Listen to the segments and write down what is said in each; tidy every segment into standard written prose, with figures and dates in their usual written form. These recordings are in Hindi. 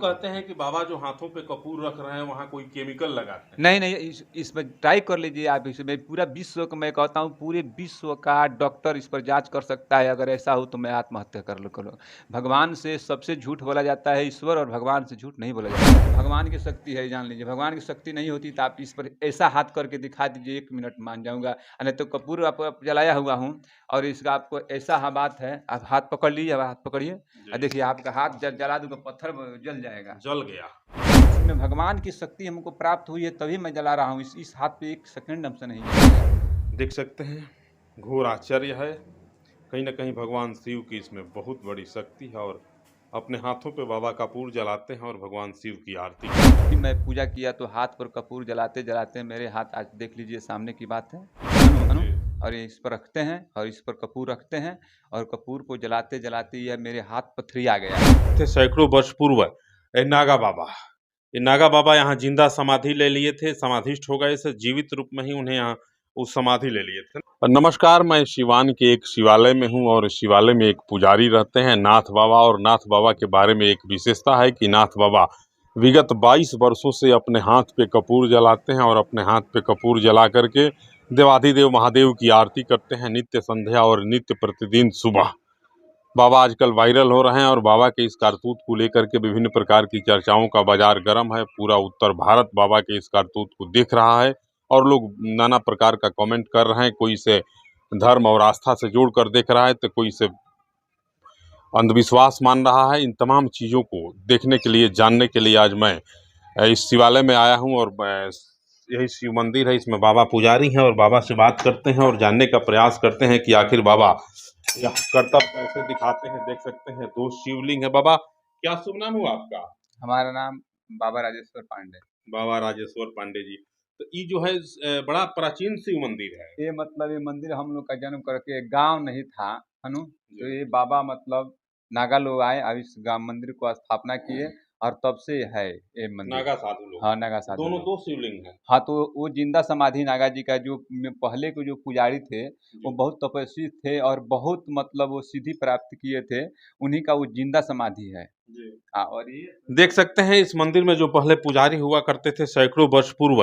कहते हैं कि बाबा जो हाथों पे कपूर रख रहे हैं वहाँ कोई केमिकल लगाते हैं। नहीं, नहीं, इसमें ट्राई कर लीजिए आप। इसमें पूरा विश्व का, मैं कहता हूँ पूरे विश्व का डॉक्टर इस पर जाँच कर सकता है। अगर ऐसा हो तो मैं आत्महत्या कर लो करो। भगवान से सबसे झूठ बोला जाता है ईश्वर, और भगवान से झूठ नहीं बोला जाता। भगवान की शक्ति है, जान लीजिए। भगवान की शक्ति नहीं होती तो आप इस पर ऐसा हाथ करके दिखा दीजिए, 1 मिनट मान जाऊँगा। नहीं तो कपूर आप जलाया हुआ हूँ, और इसका आपको ऐसा बात है, आप हाथ पकड़ लीजिए, अब हाथ पकड़िए और देखिए आपका हाथ जला दूँगा, पत्थर जल जाएगा। जल गया। इसमें भगवान की शक्ति हमको प्राप्त हुई है, तभी मैं जला रहा हूँ। इस हाथ पे 1 सेकंड हमसे नहीं जलेगा। देख सकते हैं, घोर आश्चर्य है। कहीं न कहीं भगवान शिव की इसमें बहुत बड़ी शक्ति है और अपने हाथों पे बाबा कपूर जलाते हैं और भगवान शिव की आरती करते हैं। मैं पूजा किया तो हाथ पर कपूर जलाते-जलाते मेरे हाथ, आज देख लीजिए सामने की बात है। जी। और ये इस पर रखते हैं, और इस पर कपूर रखते हैं, और कपूर को जलाते-जलाते यह मेरे हाथ पथरिया गया। थे सैकड़ों वर्ष पूर्व ये नागा बाबा यहाँ जिंदा समाधि ले लिए थे, समाधिष्ठ हो गए, से जीवित रूप में ही उन्हें यहाँ उस समाधि ले लिए थे। नमस्कार, मैं सिवान के एक शिवालय में हूँ और शिवालय में एक पुजारी रहते हैं, नाथ बाबा। और नाथ बाबा के बारे में एक विशेषता है कि नाथ बाबा विगत 22 वर्षों से अपने हाथ पे कपूर जलाते हैं और अपने हाथ पे कपूर जला करके देवाधिदेव महादेव की आरती करते हैं नित्य संध्या और नित्य प्रतिदिन सुबह। बाबा आजकल वायरल हो रहे हैं और बाबा के इस कारतूत को लेकर के विभिन्न प्रकार की चर्चाओं का बाजार गर्म है। पूरा उत्तर भारत बाबा के इस कारतूत को देख रहा है और लोग नाना प्रकार का कमेंट कर रहे हैं। कोई इसे धर्म और आस्था से जोड़कर देख रहा है तो कोई इसे अंधविश्वास मान रहा है। इन तमाम चीज़ों को देखने के लिए, जानने के लिए आज मैं इस शिवालय में आया हूँ और यही शिव मंदिर है, इसमें बाबा पुजारी हैं और बाबा से बात करते हैं और जानने का प्रयास करते हैं कि आखिर बाबा यह कर्तव्य कैसे दिखाते हैं। देख सकते हैं 2 शिवलिंग है। बाबा, क्या शुभ नाम हुआ आपका? हमारा नाम बाबा राजेश्वर पांडे। बाबा राजेश्वर पांडे जी। तो ये जो है बड़ा प्राचीन शिव मंदिर है। ये मतलब ये मंदिर हम लोग का जन्म करके, गांव नहीं था हनु, तो ये बाबा मतलब नागा लोग आए और इस गांव मंदिर को स्थापना किए, और तब से है ये मंदिर। नागा साधु लोग। हाँ, नागा साधु दोनों लोग। 2 शिवलिंग हैं। हाँ, तो वो जिंदा समाधि नागा जी का, जो पहले के जो पुजारी थे वो जी। बहुत तपस्वी थे और बहुत मतलब वो सिद्धि प्राप्त किए थे, उन्हीं का वो जिंदा समाधि है। जी। हाँ, और ये देख सकते हैं इस मंदिर में जो पहले पुजारी हुआ करते थे सैकड़ों वर्ष पूर्व,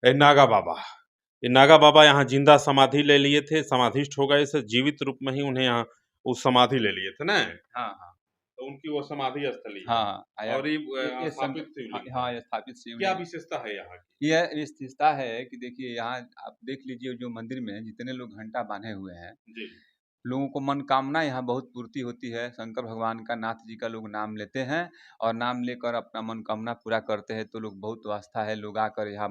ये नागा बाबा यहाँ जिंदा समाधि ले लिए थे, समाधिष्ठ हो गए, से जीवित रूप में ही उन्हें यहाँ उस समाधि ले लिए थे ना। हाँ, हाँ, तो उनकी वो समाधि स्थली है। हाँ, हाँ, और ये ये स्थापित शिवलिंग है। हाँ, ये स्थापित क्या शिवलिंग। विशेषता है यहाँ की? यह विशेषता है कि देखिए, यहाँ आप देख लीजिए, जो मंदिर में जितने लोग घंटा बांधे हुए हैं, जी। लोगों को मनोकामना यहाँ बहुत पूर्ति होती है। शंकर भगवान का, नाथ जी का लोग नाम लेते हैं और नाम लेकर अपना मनोकामना पूरा करते हैं। तो लोग बहुत आस्था है, लोग आकर यहाँ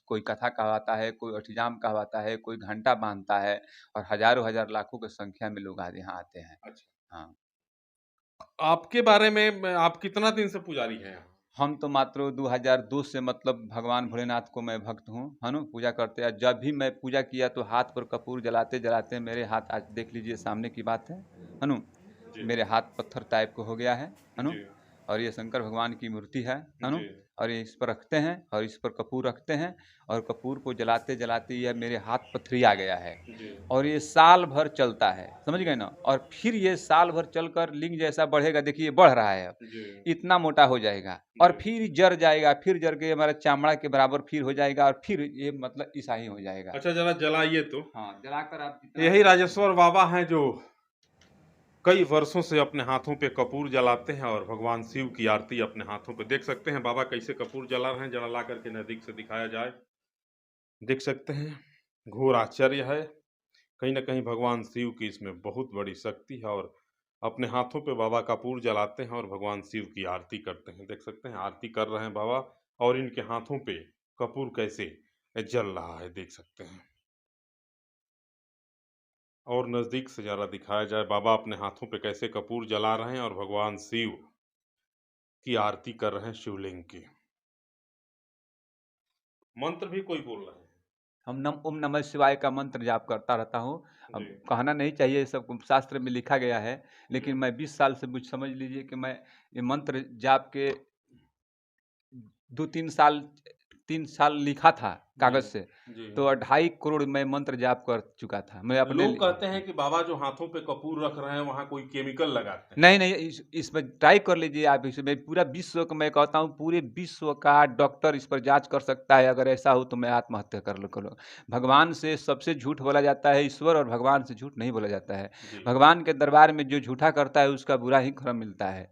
कोई कथा कहवाता है, कोई अष्टयाम कहवाता है, कोई घंटा बांधता है, और हजारों हजार लाखों की संख्या में लोग आज यहाँ आते हैं। अच्छा। हाँ, आपके बारे में आप कितना दिन से पुजारी हैं यहाँ? हम तो मात्र 2002 से मतलब भगवान भोलेनाथ को मैं भक्त हूँ, है ना, पूजा करते हैं। जब भी मैं पूजा किया तो हाथ पर कपूर जलाते-जलाते मेरे हाथ, आज देख लीजिए सामने की बात है ना, जी। मेरे हाथ पत्थर टाइप को हो गया है ना। जी। और ये शंकर भगवान की मूर्ति है ना। जी। और ये इस पर रखते हैं, और इस पर कपूर रखते हैं, और कपूर को जलाते-जलाते यह मेरे हाथ पथरिया गया है। जी। और ये साल भर चलता है, समझ गए ना। और फिर ये साल भर चलकर लिंग जैसा बढ़ेगा, देखिए बढ़ रहा है अब, जी। इतना मोटा हो जाएगा, और फिर जर जाएगा, फिर जर के हमारा चामड़ा के बराबर फिर हो जाएगा, और फिर ये मतलब ऐसा ही हो जाएगा। अच्छा, जरा जलाइए तो। हाँ, जलाकर आप जितना यही राजेश्वर बाबा हैं जो कई वर्षों से अपने हाथों पे कपूर जलाते हैं और भगवान शिव की आरती अपने हाथों पे। देख सकते हैं बाबा कैसे कपूर जला रहे हैं, जरा ला करके नजदीक से दिखाया जाए। देख सकते हैं, घोर आश्चर्य है। कहीं न कहीं भगवान शिव की इसमें बहुत बड़ी शक्ति है और अपने हाथों पे बाबा कपूर जलाते हैं और भगवान शिव की आरती करते हैं। देख सकते हैं आरती कर रहे हैं बाबा, और इनके हाथों पे कपूर कैसे जल रहा है, देख सकते हैं। और नज़दीक से ज़रा दिखाया जाए, बाबा अपने हाथों पे कैसे कपूर जला रहे हैं और भगवान शिव की आरती कर रहे हैं शिवलिंग की। मंत्र भी कोई बोल रहे हैं। हम ओम नमः शिवाय का मंत्र जाप करता रहता हूँ। अब जी। कहना नहीं चाहिए, ये सब शास्त्र में लिखा गया है, लेकिन जी। मैं 20 साल से, मुझ समझ लीजिए कि मैं ये मंत्र जाप के 2-3 साल 3 साल लिखा था कागज जी से, जी। तो 2.5 करोड़ मैं मंत्र जाप कर चुका था। मैं अपने लोग कहते हैं कि बाबा जो हाथों पे कपूर रख रहे हैं वहां कोई केमिकल लगाते हैं। नहीं, नहीं, इसमें ट्राई कर लीजिए आप। इसमें पूरा विश्व का, मैं कहता हूँ पूरे विश्व का डॉक्टर इस पर जाँच कर सकता है। अगर ऐसा हो तो मैं आत्महत्या कर लो करूँ। भगवान से सबसे झूठ बोला जाता है ईश्वर, और भगवान से झूठ नहीं बोला जाता है। जी भगवान के दरबार में जो झूठा करता है उसका बुरा ही फल मिलता है।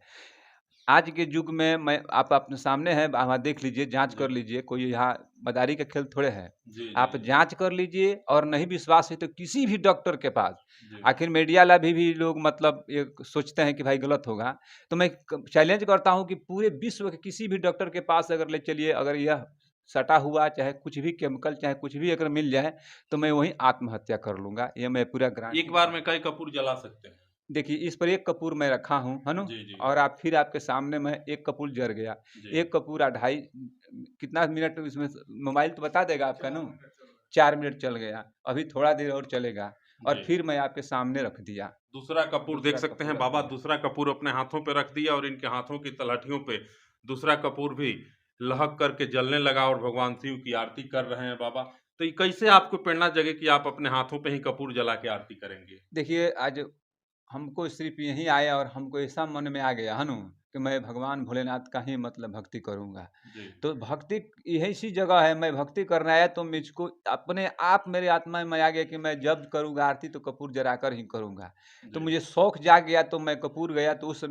आज के युग में मैं आप अपने सामने हैं, वहाँ देख लीजिए, जाँच जी कर लीजिए, कोई यहाँ मदारी का खेल थोड़े है। जी जी आप जी जाँच कर लीजिए, और नहीं विश्वास है तो किसी भी डॉक्टर के पास। जी आखिर मीडिया वाला भी लोग मतलब ये सोचते हैं कि भाई गलत होगा। तो मैं क चैलेंज करता हूँ कि पूरे विश्व के किसी भी डॉक्टर के पास अगर ले चलिए, अगर यह सटा हुआ चाहे कुछ भी केमिकल, चाहे कुछ भी अगर मिल जाए, तो मैं वहीं आत्महत्या कर लूँगा। ये मैं पूरा एक गारंटी बार देता में हूँ। कई कपूर जला सकते हैं। देखिए, इस पर 1 कपूर मैं रखा हूँ, है ना? जी जी और आप फिर आपके सामने में 1 कपूर जल गया। जी 1 कपूर 2.5 कितना मिनट इसमें मोबाइल तो बता देगा आपका ना? 4 मिनट चल गया, अभी थोड़ा देर और चलेगा, और जी। फिर मैं आपके सामने रख दिया। दूसरा कपूर देख दूसरा सकते कपूर हैं, रख बाबा दिया। दूसरा कपूर अपने हाथों पे रख दिया और इनके हाथों की तलहटियों पे दूसरा कपूर भी लहक करके जलने लगा और भगवान शिव की आरती कर रहे हैं बाबा। तो ये कैसे आपको प्रेरणा जगे कि आप अपने हाथों पे ही कपूर जला के आरती करेंगे? देखिए, आज हमको सिर्फ़ यही आया, और हमको ऐसा मन में आ गया है ना, कि मैं भगवान भोलेनाथ का ही मतलब भक्ति करूँगा। जी तो भक्ति यही सी जगह है, मैं भक्ति करने आया तो मुझको अपने आप मेरे आत्मा में आ गया कि मैं जब करूँगा आरती तो कपूर जलाकर ही करूँगा। तो जी मुझे शौक जाग गया, तो मैं कपूर गया, तो उस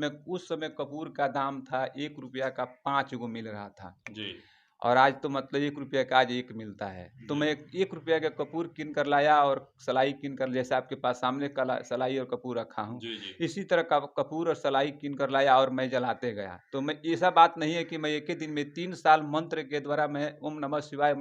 समय कपूर का दाम था ₹1 का 5 गो मिल रहा था। जी और आज तो मतलब ₹1 का आज 1 मिलता है। तो जी मैं ₹1 का कपूर कीन कर लाया, और सलाई कीन कर, जैसे आपके पास सामने कला सलाई और कपूर रखा हूँ, जी जी इसी तरह का कपूर और सलाई कीन कर लाया, और मैं जलाते गया। तो मैं, ऐसा बात नहीं है कि मैं एक ही दिन में 3 साल मंत्र के द्वारा मैं ओम नमः शिवाय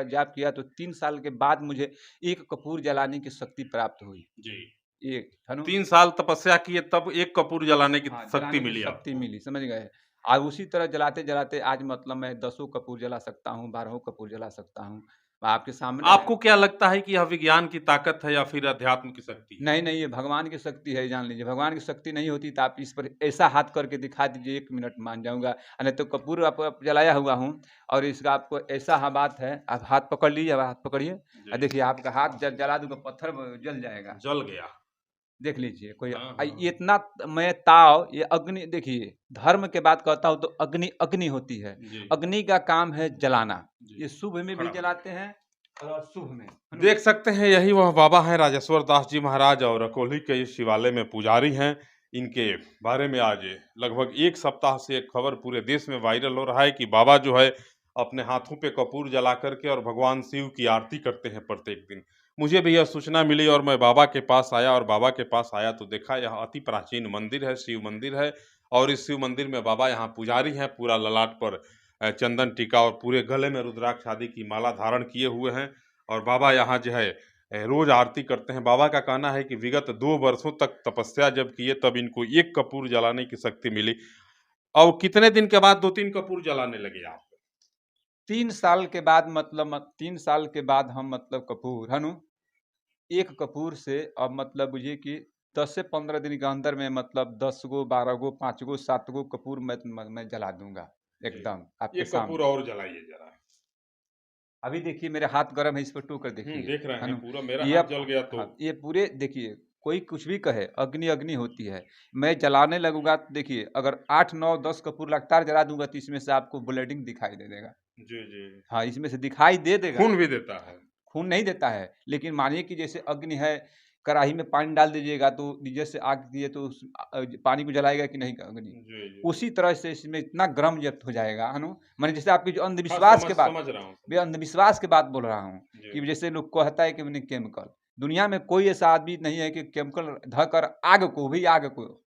जाप किया, तो 3 साल के बाद मुझे 1 कपूर जलाने की शक्ति प्राप्त हुई। जी। एक है ना? 3 साल तपस्या किए तब एक कपूर जलाने की हाँ, शक्ति जलाने की मिली शक्ति आपको। मिली, समझ गए? और उसी तरह जलाते-जलाते आज मतलब मैं 10 कपूर जला सकता हूँ, 12 कपूर जला सकता हूँ। आपके सामने है। आपको क्या लगता है कि यह विज्ञान की ताकत है या फिर अध्यात्म की शक्ति है? नहीं, नहीं, ये भगवान की शक्ति है, जान लीजिए। भगवान की शक्ति नहीं होती तो आप इस पर ऐसा हाथ करके दिखा दीजिए, 1 मिनट मान जाऊँगा। नहीं तो कपूर आप जलाया हुआ हूँ, और इसका आपको ऐसा बात है, आप हाथ पकड़ लीजिए, अब हाथ पकड़िए, जी देखिए आपका हाथ जला दूँगा, पत्थर जल जाएगा। जल गया। देख लीजिए, कोई हाँ हाँ। ये इतना मैं ताव, ये अग्नि, देखिए धर्म के बात कहता हूँ तो अग्नि अग्नि होती है। जी अग्नि का काम है जलाना। जी ये शुभ में भी खड़ा हो जलाते हैं और अशुभ में, है ना? देख सकते हैं यही वह बाबा हैं राजेश्वर दास जी महाराज और अकोली के इस शिवालय में पुजारी हैं। इनके बारे में आज लगभग 1 सप्ताह से एक खबर पूरे देश में वायरल हो रहा है कि बाबा जो है अपने हाथों पे कपूर जला करके और भगवान शिव की आरती करते हैं प्रत्येक दिन। मुझे भी यह सूचना मिली और मैं बाबा के पास आया और बाबा के पास आया तो देखा यह अति प्राचीन मंदिर है, शिव मंदिर है। और इस शिव मंदिर में बाबा यहाँ पुजारी हैं, पूरा ललाट पर चंदन टीका और पूरे गले में रुद्राक्ष आदि की माला धारण किए हुए हैं। और बाबा यहाँ जो है रोज आरती करते हैं। बाबा का कहना है कि विगत 2 वर्षों तक तपस्या जब किए तब इनको 1 कपूर जलाने की शक्ति मिली। और कितने दिन के बाद 2-3 कपूर जलाने लगे आप? 3 साल के बाद, मतलब 3 साल के बाद हम मतलब कपूर, है ना? 1 कपूर से अब मतलब बुझिए कि 10 से 15 दिन के अंदर में मतलब 10 गो, 12 गो, 5 गो, 7 गो कपूर मैं जला दूँगा, जी। एकदम आपके 1 कपूर सामने। और जलाइए ज़रा। अभी देखिए मेरे हाथ गरम है, इस पर टू कर देखिए, देख रहे है हैं ना? पूरा मेरा ये हाथ अब, जल गया तो। हाँ, ये पूरे देखिए, कोई कुछ भी कहे, अग्नि अग्नि होती है। मैं जलाने लगूँगा तो देखिए, अगर 8, 9, 10 कपूर लगातार जला दूँगा तो इसमें से आपको ब्लीडिंग दिखाई दे देगा। जी, जी। हाँ, इसमें से दिखाई दे देगा। खून भी देता है। खून नहीं देता है, लेकिन मानिए कि जैसे अग्नि है, कढ़ाई में पानी डाल दीजिएगा तो नीचे से आग दिए तो पानी को जलाएगा कि नहीं अग्नि? जी, जी, जी। उसी तरह से इसमें इतना गर्म जब्त हो जाएगा, है ना? माने जैसे आपकी जो हाँ, अंधविश्वास के बात, समझ रहा हूँ, मैं समझ रहा अंधविश्वास की बात बोल रहा हूँ, हूँ। जी, कि जैसे लोग कहता है कि मैंने केमिकल, दुनिया में कोई ऐसा आदमी नहीं है कि केमिकल धकर आग को,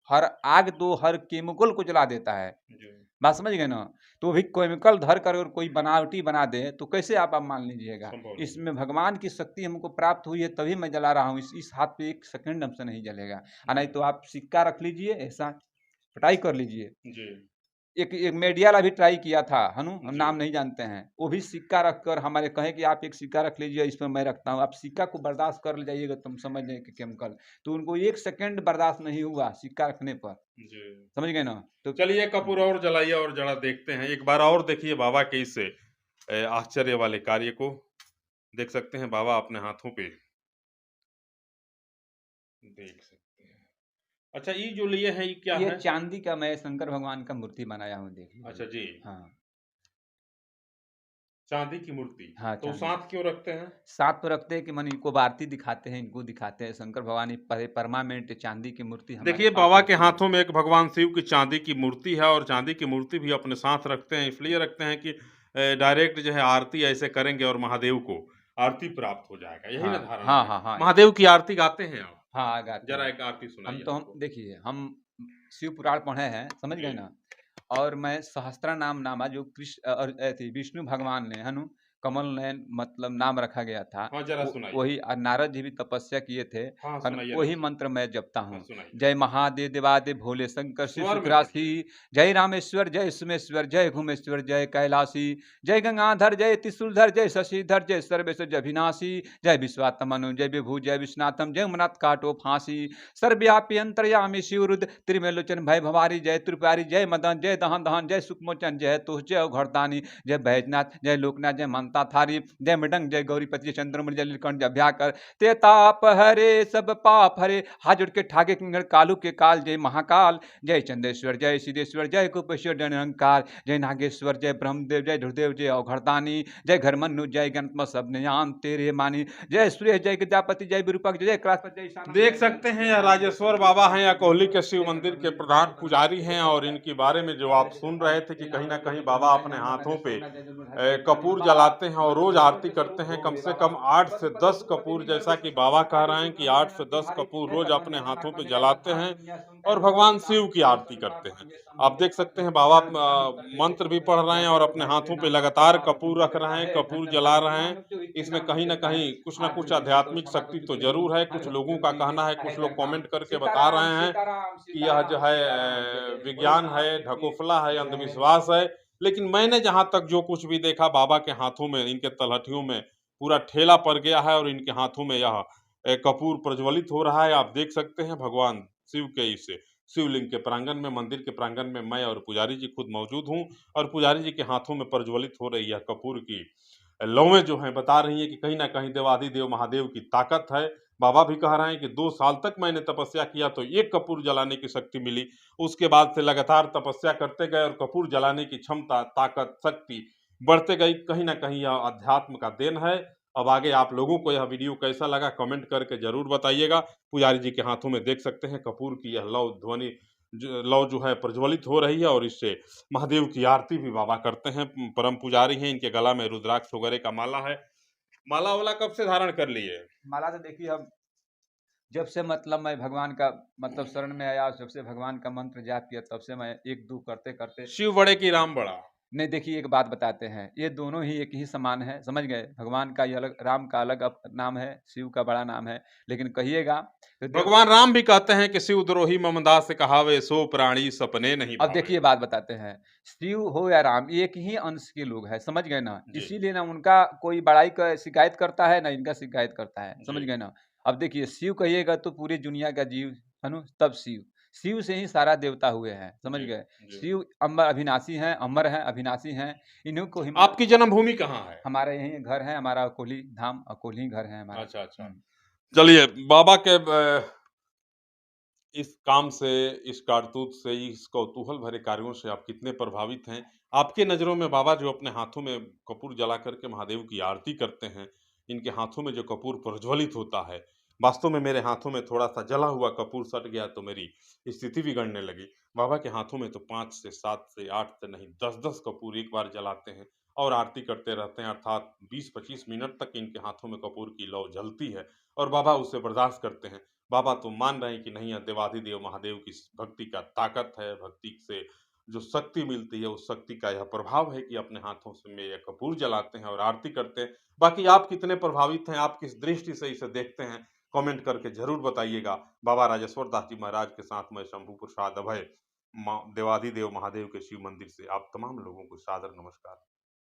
हर आग तो हर केमिकल को जला देता है। जी। बात समझ गए ना? तो भी केमिकल धर कर अगर कोई बनावटी बना दे तो कैसे आप मान लीजिएगा? संभव नहीं है। इसमें भगवान की शक्ति हमको प्राप्त हुई है तभी मैं जला रहा हूँ। इस हाथ पे 1 सेकंड हमसे नहीं जलेगा। नहीं जी, तो आप सिक्का रख लीजिए ऐसा, ट्राई कर लीजिए। जी, एक एक मीडिया वाला भी ट्राई किया था, है ना? हम जी। नाम नहीं जानते हैं। वो भी सिक्का रख कर हमारे कहे कि आप 1 सिक्का रख लीजिए, इसमें मैं रखता हूँ। आप सिक्का को बर्दाश्त कर जाइएगा, तुम समझ जाइए कि केमिकल। तो उनको 1 सेकंड बर्दाश्त नहीं हुआ सिक्का रखने पर। जी। समझ गए ना? तो चलिए कपूर और जलाइए और ज़रा देखते हैं। एक बार और देखिए बाबा के इस आश्चर्य वाले कार्य को देख सकते हैं। बाबा अपने हाथों पे देख सकते हैं। अच्छा, ये जो लिए है ये क्या ये है? चांदी का मैं शंकर भगवान का मूर्ति बनाया हूँ, देख अच्छा लीजिए। जी, हाँ, चांदी की मूर्ति। हाँ, तो चांदी। साथ क्यों रखते हैं? साथ तो रखते हैं कि मन इनको आरती दिखाते हैं, इनको दिखाते हैं। शंकर भगवान परमानेंट चांदी की मूर्ति हमारे देखिए, पास बाबा के रखी है। हाथों में एक भगवान शिव की चांदी की मूर्ति है और चांदी की मूर्ति भी अपने साथ रखते हैं, इसलिए रखते हैं कि डायरेक्ट जो है आरती ऐसे करेंगे और महादेव को आरती प्राप्त हो जाएगा। यही ना हाँ, धारणा हाँ, है? हाँ, हाँ। महादेव की आरती गाते हैं आप? हाँ, गाते ज़रा हैं। एक आरती सुनाइए हम हमको। देखिए, हम शिव पुराण पढ़े हैं, समझ जी। गए ना? और मैं सहस्त्रनाम नामा जो विष्णु भगवान ने है नु कमल नयन मतलब नाम रखा गया था। हाँ, ज़रा वो सुनाइए। वही नारद जी भी तपस्या किए थे। हाँ, है न? सुनाइए ना। वही मंत्र मैं जपता हाँ, हूँ। सुनाइए। जय महादेव देवादेव भोले शंकर शिव स्वर में शुक्रासी, पढ़िए। जय रामेश्वर, जय सुमेश्वर, जय घुमेश्वर, जय कैलासी, जय गंगाधर, जय त्रिशूलधर, जय शशिधर, जय सर्वेश्वर, जय विनाशी, जय विश्वात्मनु, जय विभु, जय विश्वनाथम, जय उमनाथ काटो फांसी, सर्वव्यापी अंतर्यामी शिवरुद्र त्रिमेलोचन भय भवारी, जय त्रिपुरारी, जय मदन, जय दहन दहन, जय सुखमोचन, जय तुष, जय घरदानी, जय बैजनाथ, जय लोकनाथ, जय मनता थारी, जय मृडंग, जय गौरीपति, जय चंद्रमणि, जय नीलकंठ, जय अभ्याकर, ते ताप हरे सब पाप हरे, हाथ जोड़ के ठाके किंगड़ कालू के काल, जय महाकाल, जय चंदेश्वर, जय सिद्धेश्वर, जय कुपेश्वर, जय निरंकार, जय नागेश्वर, जय ब्रह्मदेव, जय ध्रुदेव, जय अवघरदानी, जय घरमन्नु, जय गणत्म सब नियान तेरे मानी, जय सूर्य, जय विद्यापति, जय विरूपक, जय क्रासपति, जय ईशान, देख सकते हैं यह राजेश्वर बाबा हैं या कोहली के शिव मंदिर के प्रधान पुजारी हैं और इनके बारे में जो आप सुन रहे थे कि कहीं ना कहीं बाबा अपने हाथों पे कपूर जलाते हैं और रोज आरती करते हैं। कम से कम 8 से 10 कपूर, जैसा कि बाबा कह रहे हैं कि 8 से 10 कपूर रोज अपने हाथों पे जलाते हैं और भगवान शिव की आरती करते हैं। आप देख सकते हैं बाबा मंत्र भी पढ़ रहे हैं और अपने हाथों पे लगातार कपूर रख रहे हैं, कपूर जला रहे हैं। इसमें कहीं न कहीं कुछ न कुछ आध्यात्मिक शक्ति तो ज़रूर है। कुछ लोगों का कहना है, कुछ लोग कमेंट करके बता रहे हैं कि यह जो है विज्ञान है, ढकोसला है, अंधविश्वास है। लेकिन मैंने जहाँ तक जो कुछ भी देखा, बाबा के हाथों में, इनके तलहटियों में पूरा ठेला पड़ गया है और इनके हाथों में यह कपूर प्रज्वलित हो रहा है। आप देख सकते हैं भगवान शिव के इस शिवलिंग के प्रांगण में, मंदिर के प्रांगण में मैं और पुजारी जी खुद मौजूद हूँ और पुजारी जी के हाथों में प्रज्वलित हो रही है कपूर की लौएं जो हैं बता रही हैं कि कहीं न कहीं देवाधिदेव महादेव की ताकत है। बाबा भी कह रहे हैं कि 2 साल तक मैंने तपस्या किया तो 1 कपूर जलाने की शक्ति मिली। उसके बाद से लगातार तपस्या करते गए और कपूर जलाने की क्षमता, ताकत, शक्ति बढ़ते गई। कहीं न कहीं यह अध्यात्म का देन है। अब आगे आप लोगों को यह वीडियो कैसा लगा कमेंट करके ज़रूर बताइएगा। पुजारी जी के हाथों में देख सकते हैं कपूर की यह लौ ध्वनि लौ जो है प्रज्वलित हो रही है और इससे महादेव की आरती भी बाबा करते हैं। परम पुजारी हैं, इनके गला में रुद्राक्ष वगैरह का माला है। माला-वाला कब से धारण कर लिए? माला तो देखिए अब जब से मतलब मैं भगवान का मतलब शरण में आया, जब से भगवान का मंत्र जाप किया, तब से मैं 1-2 करते-करते शिव बड़े की राम बड़ा। नहीं देखिए एक बात बताते हैं, ये दोनों ही एक ही समान है, समझ गए? भगवान का ये अलग, राम का अलग नाम है, शिव का बड़ा नाम है। लेकिन कहिएगा तो भगवान राम भी कहते हैं कि शिव द्रोही ममदास से कहावे सो प्राणी सपने नहीं अब भावे। देखिए बात बताते हैं, शिव हो या राम एक ही अंश के लोग हैं, समझ गए ना? जी, इसीलिए ना उनका कोई बड़ाई का शिकायत करता है, ना इनका शिकायत करता है, जी, समझ गए ना? अब देखिए शिव कहिएगा तो पूरी दुनिया का जीव, है ना? तब शिव, शिव से ही सारा देवता हुए हैं, समझ जी, गए? जी। शिव अमर अविनाशी हैं, अमर हैं, अविनाशी हैं, इन्हीं को ही आपकी जन्मभूमि कहाँ है? हमारा यहीं घर है, हमारा अकोली धाम, अकोली घर है हमारा। अच्छा, अच्छा। हुँ। चलिए बाबा के इस काम से, इस कारतूत से, इस कौतूहल भरे कार्यों से आप कितने प्रभावित हैं? आपके नज़रों में बाबा जो अपने हाथों में कपूर जला कर के महादेव की आरती करते हैं, इनके हाथों में जो कपूर प्रज्वलित होता है, वास्तव में मेरे हाथों में थोड़ा-सा जला हुआ कपूर सट गया तो मेरी स्थिति बिगड़ने लगी। बाबा के हाथों में तो 5 से 7 से 8 से नहीं 10-10 कपूर एक बार जलाते हैं और आरती करते रहते हैं, अर्थात 20-25 मिनट तक इनके हाथों में कपूर की लौ जलती है और बाबा उसे बर्दाश्त करते हैं। बाबा तो मान रहे हैं कि नहीं, यह देवाधिदेव महादेव की भक्ति का ताकत है, भक्ति से जो शक्ति मिलती है उस शक्ति का यह प्रभाव है कि अपने हाथों से में यह कपूर जलाते हैं और आरती करते हैं। बाकी आप कितने प्रभावित हैं, आप किस दृष्टि से इसे देखते हैं, कमेंट करके ज़रूर बताइएगा। बाबा राजेश्वर दास जी महाराज के साथ मैं शंभू प्रसाद अभय, देवाधिदेव महादेव के शिव मंदिर से आप तमाम लोगों को सादर नमस्कार।